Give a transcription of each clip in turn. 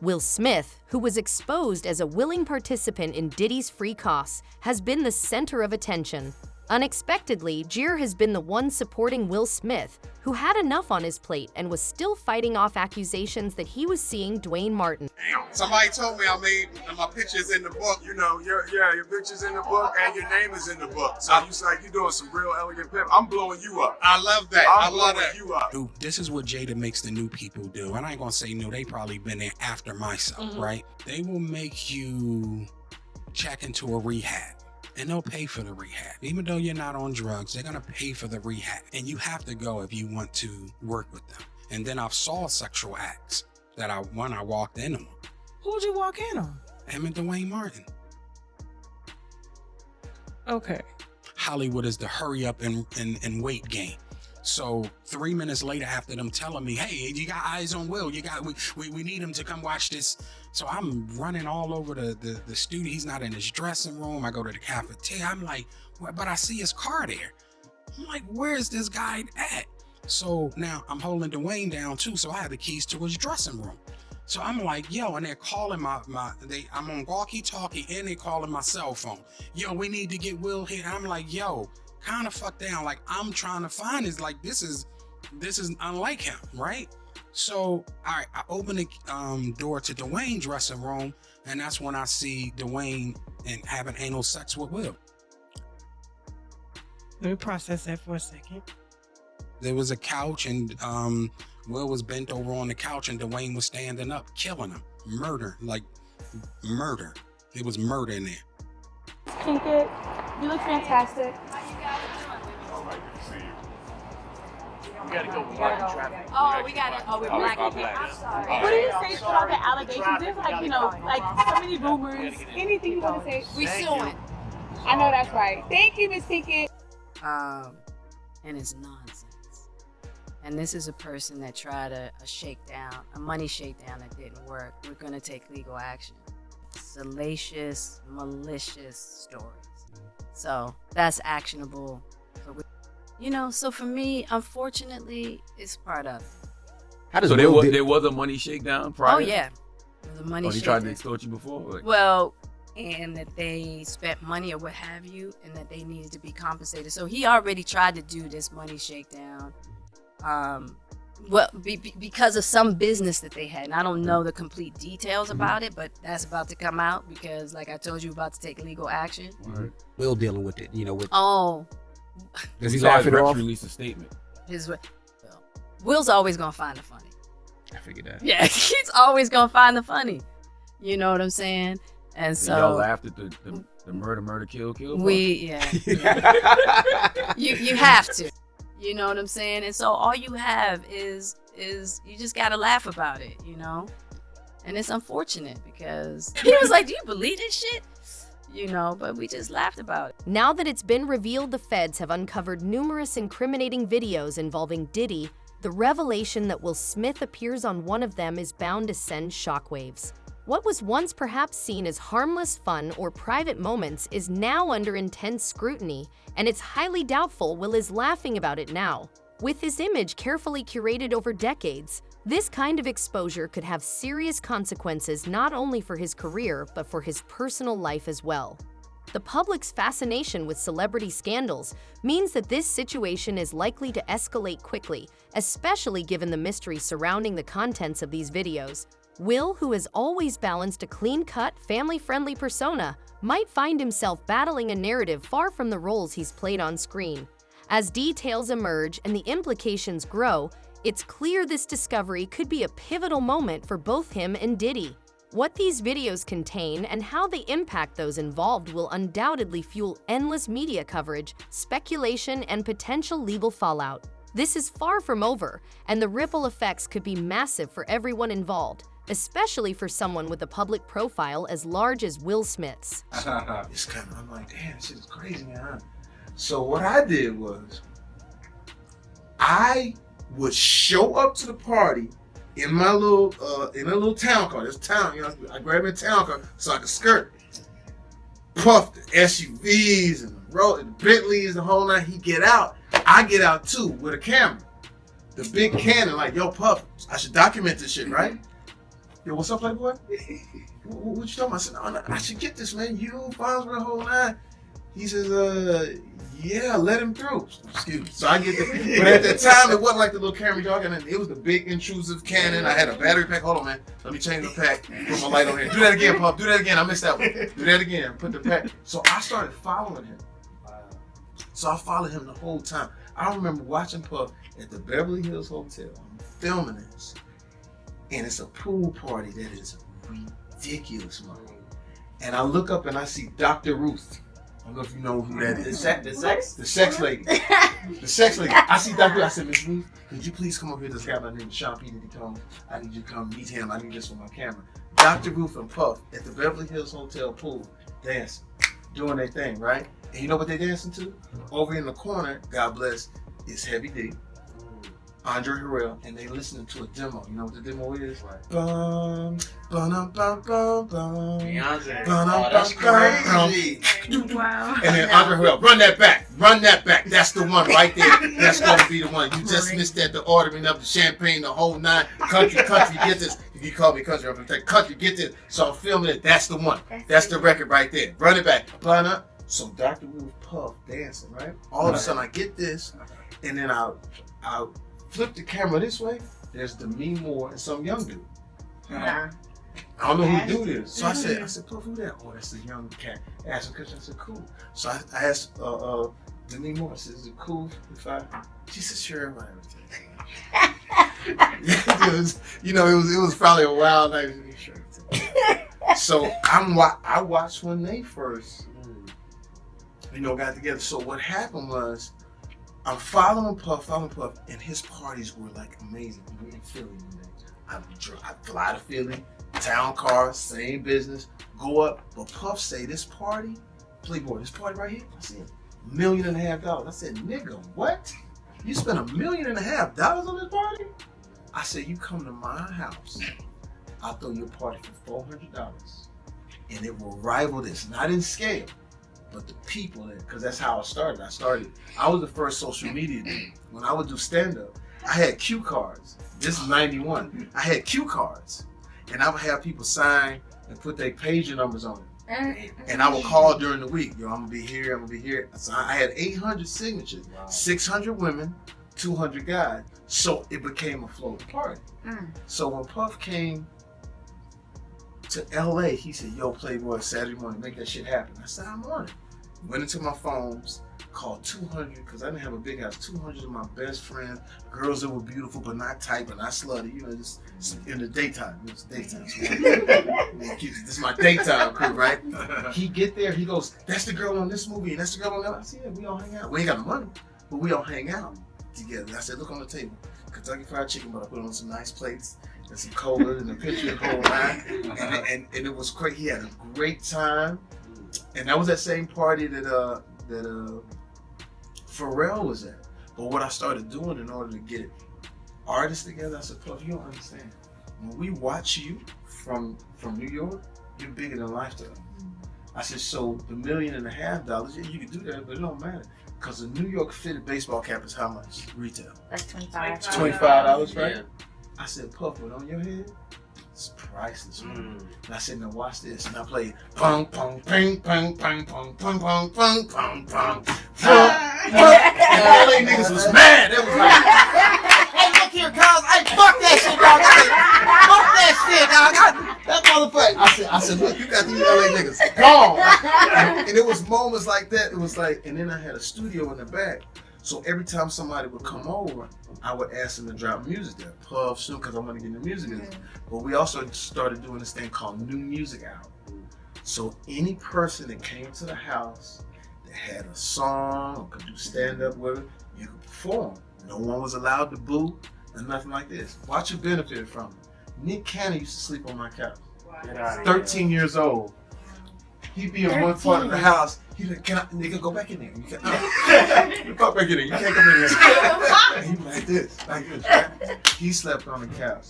Will Smith, who was exposed as a willing participant in Diddy's free costs, has been the center of attention. Unexpectedly, Jir has been the one supporting Will Smith, who had enough on his plate and was still fighting off accusations that he was seeing Dwayne Martin. Somebody told me my picture's in the book. You know, your picture's in the book and your name is in the book. So you're doing some real elegant pimp. I'm blowing you up. I love that. I love that. You up. Dude, this is what Jada makes the new people do. And I ain't gonna say new. They probably been there after myself, right? They will make you check into a rehab. And they'll pay for the rehab. Even though you're not on drugs, they're gonna pay for the rehab. And you have to go if you want to work with them. And then I've saw sexual acts that I walked in on. Who'd you walk in on? Him and Dwayne Martin. Okay. Hollywood is the hurry up and wait game. So 3 minutes later, after them telling me, hey, you got eyes on Will, we need him to come watch this. So I'm running all over the studio. He's not in his dressing room. I go to the cafeteria. I'm like, well, but I see his car there. I'm like, where's this guy at? So now I'm holding Dwayne down too. So I have the keys to his dressing room. So I'm like, yo, and they're calling I'm on walkie-talkie and they're calling my cell phone. Yo, we need to get Will here. And I'm like, yo, kind of fuck down. Like, I'm trying to find is like, this is unlike him, right? So I open the door to Dwayne's dressing room, and that's when I see Dwayne and having anal sex with Will. Let me process that for a second. There was a couch, and Will was bent over on the couch, and Dwayne was standing up, killing him. Murder. It was murder in there. Pinkett, you look fantastic. We gotta go blocking traffic. We're blocking. I'm sorry. What do you say to all the allegations? There's so many rumors. Anything you want to say? We suing. I know that's right. Thank you, Miss Pinkett. And it's nonsense. And this is a person that tried a money shakedown that didn't work. We're gonna take legal action. Salacious, malicious stories. So that's actionable. So for me, unfortunately, it's part of it. So there was a money shakedown prior? Oh, yeah. There was a money shakedown. He tried to extort you before? Well, and that they spent money or what have you, and that they needed to be compensated. So he already tried to do this money shakedown. Because of some business that they had. And I don't know the complete details about it, but that's about to come out because, like I told you, about to take legal action. Right. Will dealing with it, Oh. Does he laugh it off? Release a statement. Will's always gonna find the funny. I figured that. Yeah, he's always gonna find the funny. You know what I'm saying? And so y'all laughed at the murder, kill. Yeah. You have to. You know what I'm saying? And so all you have is you just gotta laugh about it, And it's unfortunate because he was like, "Do you believe this shit?" But we just laughed about it. Now that it's been revealed the feds have uncovered numerous incriminating videos involving Diddy, the revelation that Will Smith appears on one of them is bound to send shockwaves. What was once perhaps seen as harmless fun or private moments is now under intense scrutiny, and it's highly doubtful Will is laughing about it now. With his image carefully curated over decades, this kind of exposure could have serious consequences not only for his career, but for his personal life as well. The public's fascination with celebrity scandals means that this situation is likely to escalate quickly, especially given the mystery surrounding the contents of these videos. Will, who has always balanced a clean-cut, family-friendly persona, might find himself battling a narrative far from the roles he's played on screen. As details emerge and the implications grow, it's clear this discovery could be a pivotal moment for both him and Diddy. What these videos contain and how they impact those involved will undoubtedly fuel endless media coverage, speculation, and potential legal fallout. This is far from over, and the ripple effects could be massive for everyone involved, especially for someone with a public profile as large as Will Smith's. I'm like, damn, this shit is crazy, man. So what I did was, I would show up to the party in my little town car. This town, I grabbed a town car so I could skirt. Puff the SUVs and the Bentleys, the whole night. He get out. I get out too with a camera. The big Canon, like, yo, Puff, I should document this shit, right? yo, what's up, Playboy? What you talking about? I said, no, I should get this, man. You, Fonz, the whole nine. He says, yeah, let him through. Excuse me. So I get there. But at that time, it wasn't like the little camera dog, and it was the big intrusive Canon. I had a battery pack. Hold on, man. Let me change the pack. Put my light on here. Do that again, Puff. Do that again. I missed that one. Do that again. Put the pack. So I started following him. So I followed him the whole time. I remember watching Puff at the Beverly Hills Hotel. I'm filming this. And it's a pool party that is ridiculous, man. And I look up and I see Dr. Ruth. I don't know if you know who that is. The sex lady. The sex lady. I see Dr. Ruth. I said, Miss Ruth, could you please come over here? This guy by the name of Sean P. Diddy Tone. I need you to come meet him. I need this for my camera. Dr. Ruth and Puff at the Beverly Hills Hotel pool dancing, doing their thing, right? And you know what they're dancing to? Over in the corner, God bless, is Heavy D, Andre Harrell, and they listening to a demo. You know what the demo is? Right. Bum, bum, bum, bum, bum. Beyonce. Oh, that's crazy. Wow. And then Andre Harrell, run that back. Run that back. That's the one right there. That's going to be the one. You just missed that, the ordering of the champagne, the whole nine. Country, get this. If you call me country, I'm going to take country, get this. So I'm filming it. That's the one. That's the record right there. Run it back. Run up. So Dr. Will Puff dancing, right? All of a sudden I get this, and then I'll flip the camera this way. There's Demi Moore and some young dude. I don't know who the dude is. So I said, Puff, who that? Oh, that's a young cat. I asked him because I said, cool. So I asked Demi Moore, I said, is it cool if I? She said, sure, whatever. it was probably a wild night. Sure. So I watched when they first, got together. So what happened was, I'm following Puff, and his parties were like amazing. We were in Philly one day. I fly to Philly, town car, same business, go up. But Puff say, this party, Playboy, this party right here, I said, $1.5 million. I said, nigga, what? You spent $1.5 million on this party? I said, you come to my house, I'll throw you a party for $400, and it will rival this, not in scale, but the people, because that's how I started. I was the first social media dude. When I would do stand-up, I had cue cards. This is 91. I had cue cards, and I would have people sign and put their pager numbers on it. And I would call during the week. Yo, I'm gonna be here, I'm gonna be here. So I had 800 signatures, 600 women, 200 guys. So it became a floating party. So when Puff came to LA, he said, yo, Playboy, Saturday morning, make that shit happen. I said, I'm on it. Went into my phones, called 200, because I didn't have a big house, 200 of my best friends, girls that were beautiful but not tight but not slutty, just in the daytime. It was daytime. This is my daytime crew, right? He get there, he goes, that's the girl on this movie, and that's the girl on that. I said, yeah, we all hang out. We ain't got no money, but we all hang out together. I said, look on the table. Kentucky Fried Chicken, but I put on some nice plates and some cola and a picture of the whole line. And it was great. He had a great time. And that was that same party that Pharrell was at. But what I started doing in order to get artists together, I said, Puff, you don't understand. When we watch you from New York, you're bigger than life to us. I said, so the $1.5 million, yeah, you can do that, but it don't matter. Because a New York fitted baseball cap is how much retail? That's $25. It's $25, right? Yeah. I said, Puff, what on your head? It's priceless, man. And I said, now watch this. And I played pong, pong, ping, pong, pong, pong, pong, pong, pong, pong, pong. And the LA niggas was mad. They was like, hey, look here, cuz. Hey, fuck that shit, dog. Fuck that shit, dog. That motherfucker. I said, look, you got these LA niggas gone. And it was moments like that. It was like, and then I had a studio in the back. So every time somebody would come over, I would ask them to drop music there. Puff, soon, because I want to get into music business. But we also started doing this thing called New Music Hour. So any person that came to the house that had a song or could do stand-up with it, you could perform. No one was allowed to boo and nothing like this. Watch you benefit from it. Nick Cannon used to sleep on my couch. Wow. 13 years old. He'd be in one part of the house. He'd like, can I, nigga, go back in there. You can't, fuck back in there. You can't come in here. He'd be like this, right? He slept on the couch.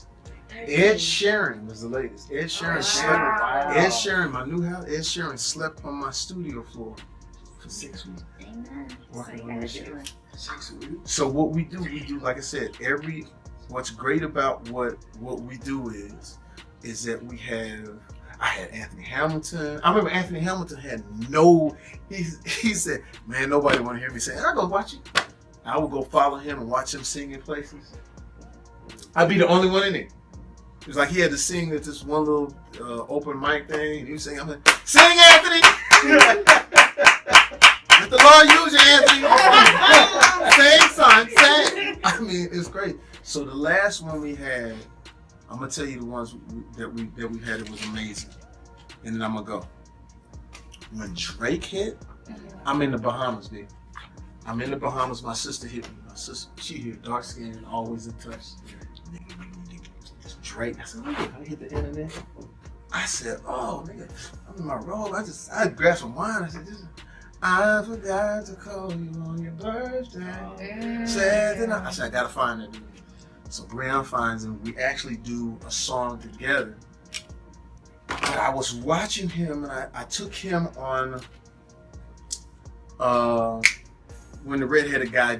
Ed Sheeran was the latest. Ed Sheeran slept. Ed Sheeran, my new house. Ed Sheeran slept on my studio floor for 6 weeks. Working on this shit. 6 weeks. So what we do, like I said, what's great about what we do is is that I had Anthony Hamilton. I remember Anthony Hamilton had he said, man, nobody want to hear me sing. I go watch it. I would go follow him and watch him sing in places. I'd be the only one in there. It was like he had to sing at this one little open mic thing, and he was singing. I'm like, sing, Anthony! Let the Lord use you, Anthony! Sing, son, sing! I mean, it's great. So the last one we had, I'm gonna tell you the ones that we had. It was amazing, and then I'm gonna go. When Drake hit, I'm in the Bahamas, baby. I'm in the Bahamas. My sister hit me. My sister, she here, dark skin, always in touch. It's Drake. I said, "Nigga, I hit the internet." I said, "Oh, nigga, I'm in my robe. I grabbed some wine." I said, "I forgot to call you on your birthday." I said, "I gotta find it." So Brian finds him. We actually do a song together. But I was watching him, and I took him on when the redheaded guy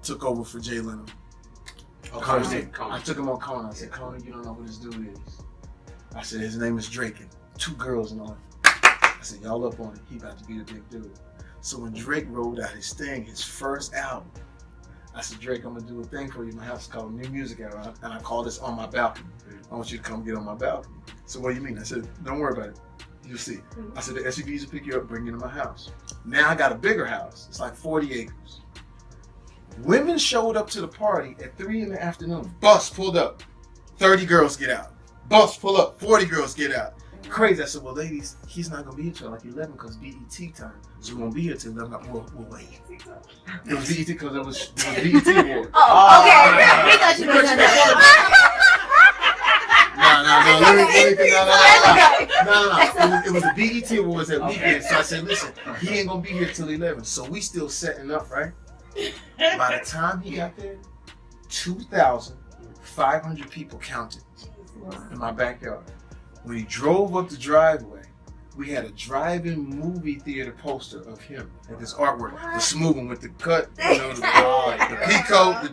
took over for Jay Leno. I took him on Conan. I said, Conan, you don't know who this dude is. I said, his name is Drake, and 2 girls and all. I said, y'all up on it. He about to be the big dude. So when Drake rolled out his thing, his first album, I said, Drake, I'm gonna do a thing for you in my house called New Music Era, and I call this On My Balcony. I want you to come get on my balcony. So what do you mean? I said, don't worry about it. You'll see. I said, the SUVs will pick you up, bring you to my house. Now I got a bigger house. It's like 40 acres. Women showed up to the party at 3 in the afternoon. Bus pulled up. 30 girls get out. Bus pull up. 40 girls get out. Crazy. I said, well, ladies, he's not going to be here till like 11 because BET time. So we won't be here till 11. We'll wait. It was BET because it was BET award. Oh, okay. We thought you were going to No. It was the BET awards that weekend. So I said, listen, he ain't going to be here till 11. So we still setting up, right? By the time he got there, 2,500 people counted in my backyard. When he drove up the driveway, we had a drive-in movie theater poster of him and his artwork. The smooth one with the cut, you know, the peacoat, the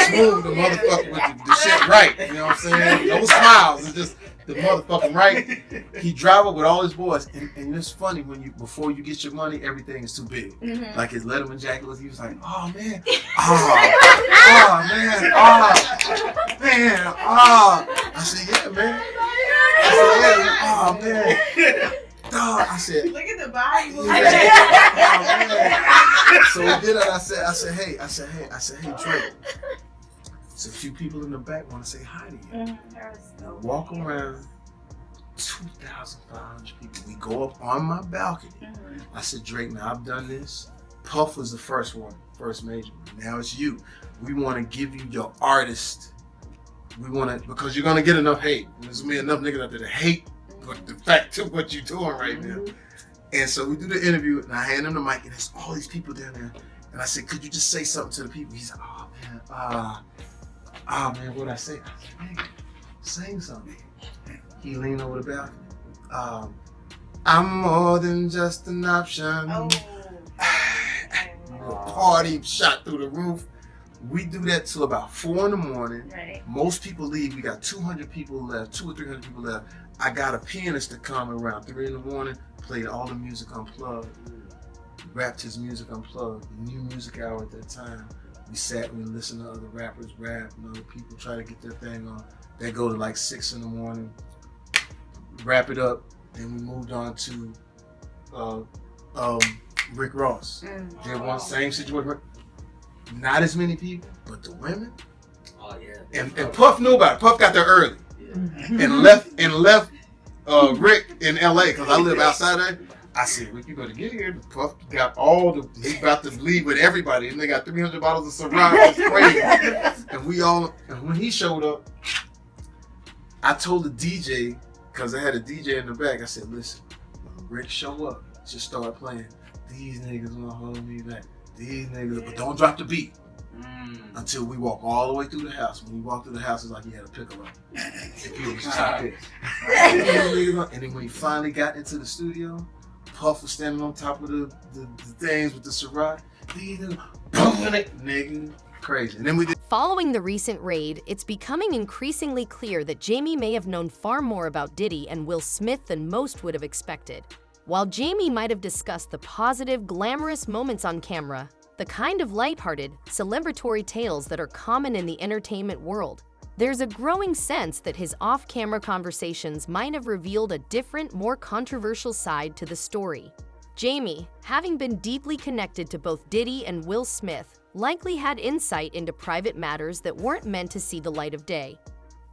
smooth, the motherfucker with the shit right. You know what I'm saying? No smiles. It's just the motherfucking right. He drive up with all his boys, and it's funny when before you get your money, everything is too big. Mm-hmm. Like his Letterman jacket was, he was like, oh man, I said, yeah, man. I said, yeah, man. Dog, I said, look at the body. So we did it. I said, hey, Drake. There's a few people in the back want to say hi to you. Walk around, 2,500 people. We go up on my balcony. I said, Drake, now I've done this. Puff was the first major. Now it's you. We want to give you your artist. We want to, because you're going to get enough hate. There's going to be enough niggas out there to hate the fact of what you're doing right now. And so we do the interview, and I hand him the mic, and there's all these people down there. And I said, could you just say something to the people? He's like, oh man, what'd I say? I said, nigga, sing something. He leaned over the balcony. I'm more than just an option. Party shot through the roof. We do that till about 4 in the morning. Right. Most people leave. We got 200 people left, 200 or 300 people left. I got a pianist to come around 3 in the morning, played all the music unplugged, rapped his music unplugged. New Music Hour at that time. We sat and we listened to other rappers rap and other people try to get their thing on. They go to like 6 in the morning, wrap it up. Then we moved on to Rick Ross. Did one same situation. Not as many people, but the women. Oh yeah. And Puff knew about it. Puff got there early, and left Rick in LA because I live outside there. I said, Rick, you better get here. Puff got he's about to leave with everybody, and they got 300 bottles of Ciroc. It's crazy. And when he showed up, I told the DJ, because I had a DJ in the back, I said, listen, when Rick show up, just start playing. These niggas gonna hold me back. These niggas, but don't drop the beat until we walk all the way through the house. When we walk through the house, it's like he had a piccolo. And people just like this. And then when he finally got into the studio, Puff was standing on top of the things with the Ciroc. These niggas, nigga, Crazy. And then we did. Following the recent raid, it's becoming increasingly clear that Jamie may have known far more about Diddy and Will Smith than most would have expected. While Jamie might have discussed the positive, glamorous moments on camera, the kind of lighthearted, celebratory tales that are common in the entertainment world, there's a growing sense that his off-camera conversations might have revealed a different, more controversial side to the story. Jamie, having been deeply connected to both Diddy and Will Smith, likely had insight into private matters that weren't meant to see the light of day.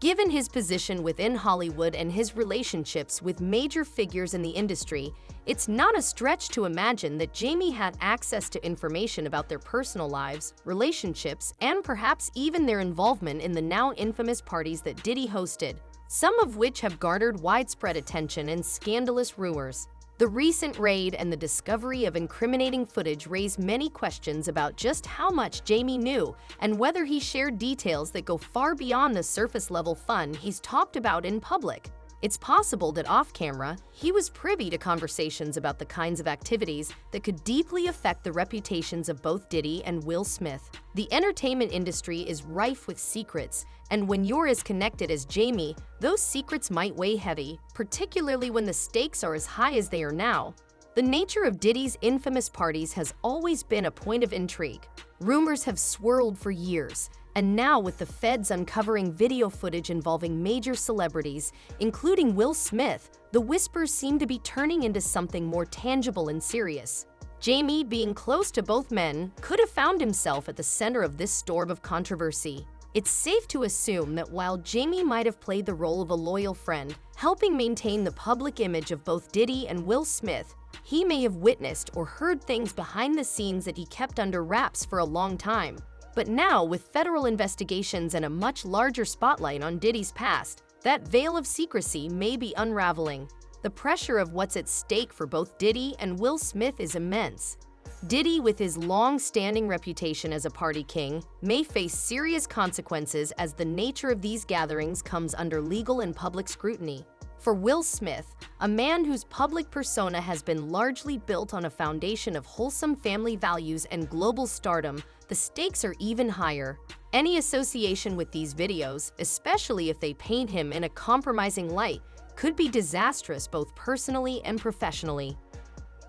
Given his position within Hollywood and his relationships with major figures in the industry, it's not a stretch to imagine that Jamie had access to information about their personal lives, relationships, and perhaps even their involvement in the now infamous parties that Diddy hosted, some of which have garnered widespread attention and scandalous rumors. The recent raid and the discovery of incriminating footage raise many questions about just how much Jamie knew and whether he shared details that go far beyond the surface-level fun he's talked about in public. It's possible that off-camera, he was privy to conversations about the kinds of activities that could deeply affect the reputations of both Diddy and Will Smith. The entertainment industry is rife with secrets, and when you're as connected as Jamie, those secrets might weigh heavy, particularly when the stakes are as high as they are now. The nature of Diddy's infamous parties has always been a point of intrigue. Rumors have swirled for years, and now with the feds uncovering video footage involving major celebrities, including Will Smith, the whispers seem to be turning into something more tangible and serious. Jamie, being close to both men, could have found himself at the center of this storm of controversy. It's safe to assume that while Jamie might have played the role of a loyal friend, helping maintain the public image of both Diddy and Will Smith, he may have witnessed or heard things behind the scenes that he kept under wraps for a long time. But now, with federal investigations and a much larger spotlight on Diddy's past, that veil of secrecy may be unraveling. The pressure of what's at stake for both Diddy and Will Smith is immense. Diddy, with his long-standing reputation as a party king, may face serious consequences as the nature of these gatherings comes under legal and public scrutiny. For Will Smith, a man whose public persona has been largely built on a foundation of wholesome family values and global stardom, the stakes are even higher. Any association with these videos, especially if they paint him in a compromising light, could be disastrous both personally and professionally.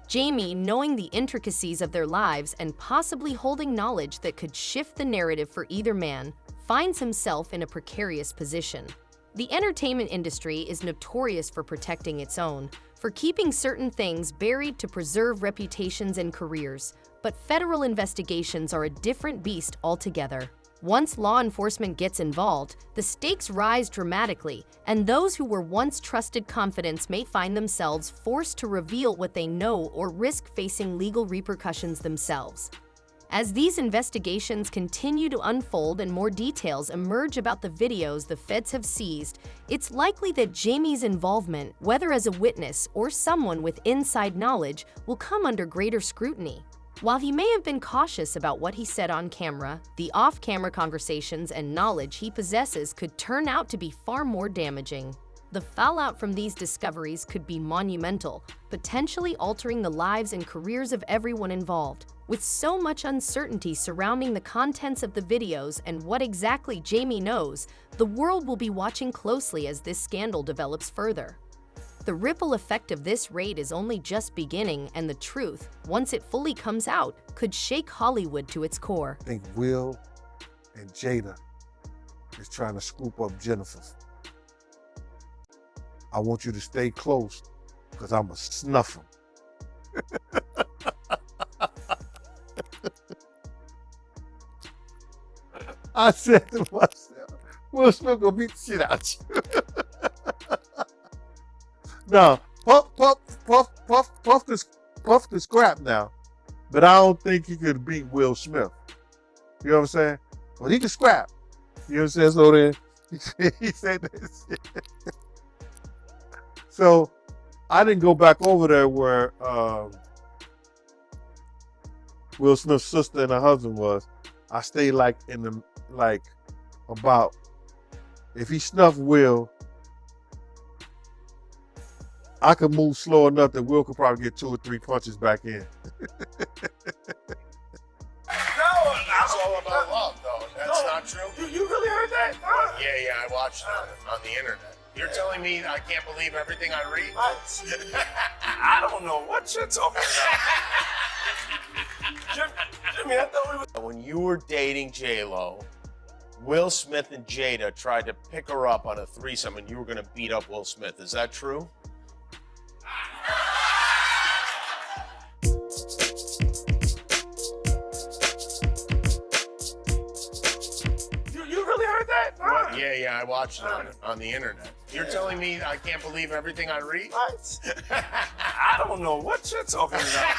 Jamie, knowing the intricacies of their lives and possibly holding knowledge that could shift the narrative for either man, finds himself in a precarious position. The entertainment industry is notorious for protecting its own, for keeping certain things buried to preserve reputations and careers, but federal investigations are a different beast altogether. Once law enforcement gets involved, the stakes rise dramatically, and those who were once trusted confidants may find themselves forced to reveal what they know or risk facing legal repercussions themselves. As these investigations continue to unfold and more details emerge about the videos the feds have seized, it's likely that Jamie's involvement, whether as a witness or someone with inside knowledge, will come under greater scrutiny. While he may have been cautious about what he said on camera, the off-camera conversations and knowledge he possesses could turn out to be far more damaging. The fallout from these discoveries could be monumental, potentially altering the lives and careers of everyone involved. With so much uncertainty surrounding the contents of the videos and what exactly Jamie knows, the world will be watching closely as this scandal develops further. The ripple effect of this raid is only just beginning, and the truth, once it fully comes out, could shake Hollywood to its core. I think Will and Jada is trying to scoop up Jennifer. I want you to stay close, because I'm going to snuff him. I said to myself, Will Smith gonna beat the shit out you. Now, Puff the scrap now, but I don't think he could beat Will Smith. You know what I'm saying? Well, he can scrap. You know what I'm saying? So then he said this shit. So I didn't go back over there where Will Smith's sister and her husband was. I stayed about, if he snuffed Will, I could move slow enough that Will could probably get 2 or 3 punches back in. That's all about love, though. That's not true? You really heard that? Yeah, I watched it on the internet. You're telling me I can't believe everything I read? I don't know what you're talking about. Jimmy, I thought we were... When you were dating J-Lo, Will Smith and Jada tried to pick her up on a threesome and you were gonna beat up Will Smith. Is that true? You really heard that? Yeah, I watched it on the internet. You're telling me I can't believe everything I read? I don't know what you're talking about.